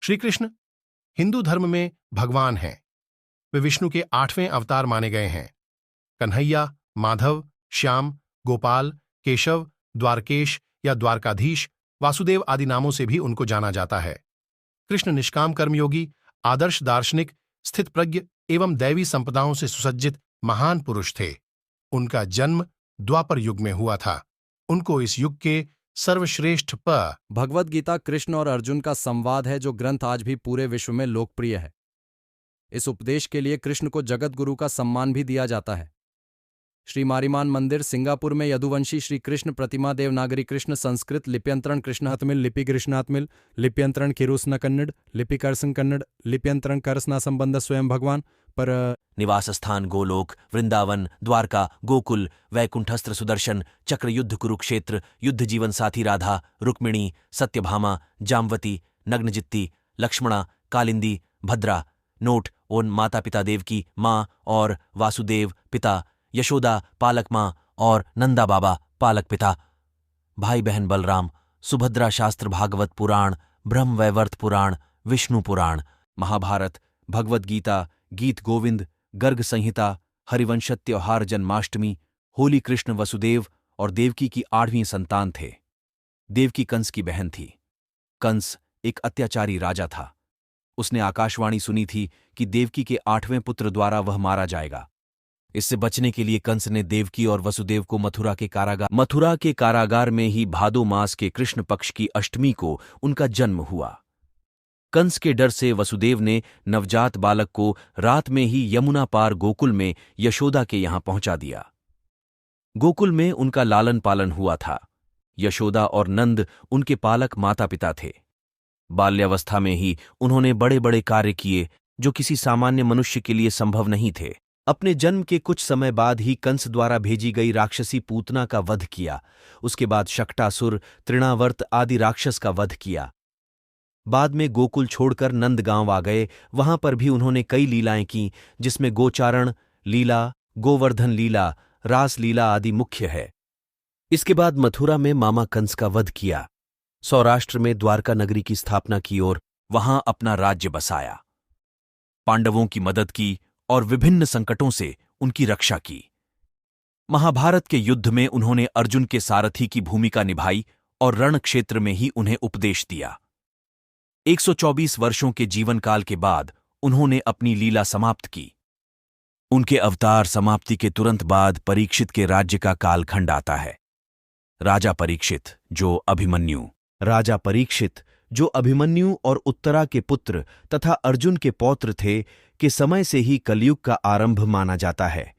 श्री कृष्ण हिंदू धर्म में भगवान हैं। वे विष्णु के 8वें अवतार माने गए हैं। कन्हैया, माधव, श्याम, गोपाल, केशव, द्वारकेश या द्वारकाधीश, वासुदेव आदि नामों से भी उनको जाना जाता है। कृष्ण निष्काम कर्मयोगी, आदर्श दार्शनिक, स्थितप्रज्ञ एवं दैवी संपदाओं से सुसज्जित महान पुरुष थे। उनका जन्म द्वापर युग में हुआ था। उनको इस युग के सर्वश्रेष्ठ भगवद गीता कृष्ण और अर्जुन का संवाद है, जो ग्रंथ आज भी पूरे विश्व में लोकप्रिय है। इस उपदेश के लिए कृष्ण को जगत गुरु का सम्मान भी दिया जाता है। श्री मारीमान मंदिर, सिंगापुर में यदुवंशी श्री कृष्ण प्रतिमा, देवनागरी कृष्ण, संस्कृत लिप्यंतरण कृष्णात्मिल लिपि कृष्णात्मिल, लिप्यंतरण खिरुस्न कन्नड़, लिपि करसन कन्नड़, लिप्यंतरण करसना संबंध स्वयं भगवान पर निवास स्थान गोलोक, वृंदावन, द्वारका, गोकुल, वैकुंठस्त्र, सुदर्शन, चक्रयुद्ध, कुरुक्षेत्र, युद्ध, जीवन साथी राधा, रुक्मिणी, सत्यभामा, जामवती, नग्नजित्ती, लक्ष्मणा, कालिंदी, भद्रा। नोट: उन माता पिता देवकी माँ और वासुदेव पिता, यशोदा पालक माँ और नंदा बाबा पालक पिता, भाई बहन बलराम, सुभद्रा, शास्त्र भागवत पुराण, ब्रह्म वैवर्त पुराण, विष्णु पुराण, महाभारत, भगवद गीता, गीत गोविंद, गर्ग संहिता, हरिवंश, त्योहार, जन्माष्टमी, होली। कृष्ण वसुदेव और देवकी की 8वीं संतान थे। देवकी कंस की बहन थी। कंस एक अत्याचारी राजा था। उसने आकाशवाणी सुनी थी कि देवकी के 8वें पुत्र द्वारा वह मारा जाएगा। इससे बचने के लिए कंस ने देवकी और वसुदेव को मथुरा के कारागार में ही भादो मास के कृष्ण पक्ष की अष्टमी को उनका जन्म हुआ। कंस के डर से वसुदेव ने नवजात बालक को रात में ही यमुना पार गोकुल में यशोदा के यहां पहुंचा दिया। गोकुल में उनका लालन पालन हुआ था। यशोदा और नंद उनके पालक माता पिता थे। बाल्यावस्था में ही उन्होंने बड़े बड़े कार्य किए जो किसी सामान्य मनुष्य के लिए संभव नहीं थे। अपने जन्म के कुछ समय बाद ही कंस द्वारा भेजी गई राक्षसी पूतना का वध किया। उसके बाद शक्टासुर, तृणावर्त आदि राक्षस का वध किया। बाद में गोकुल छोड़कर नंदगांव आ गए। वहां पर भी उन्होंने कई लीलाएं की, जिसमें गोचारण लीला, गोवर्धन लीला, रास लीला आदि मुख्य है। इसके बाद मथुरा में मामा कंस का वध किया। सौराष्ट्र में द्वारका नगरी की स्थापना की और वहां अपना राज्य बसाया। पांडवों की मदद की और विभिन्न संकटों से उनकी रक्षा की। महाभारत के युद्ध में उन्होंने अर्जुन के सारथी की भूमिका निभाई और रण क्षेत्र में ही उन्हें उपदेश दिया। 124 वर्षों के जीवन काल के बाद उन्होंने अपनी लीला समाप्त की। उनके अवतार समाप्ति के तुरंत बाद परीक्षित के राज्य का कालखंड आता है। राजा परीक्षित जो अभिमन्यु और उत्तरा के पुत्र तथा अर्जुन के पौत्र थे, के समय से ही कलयुग का आरंभ माना जाता है।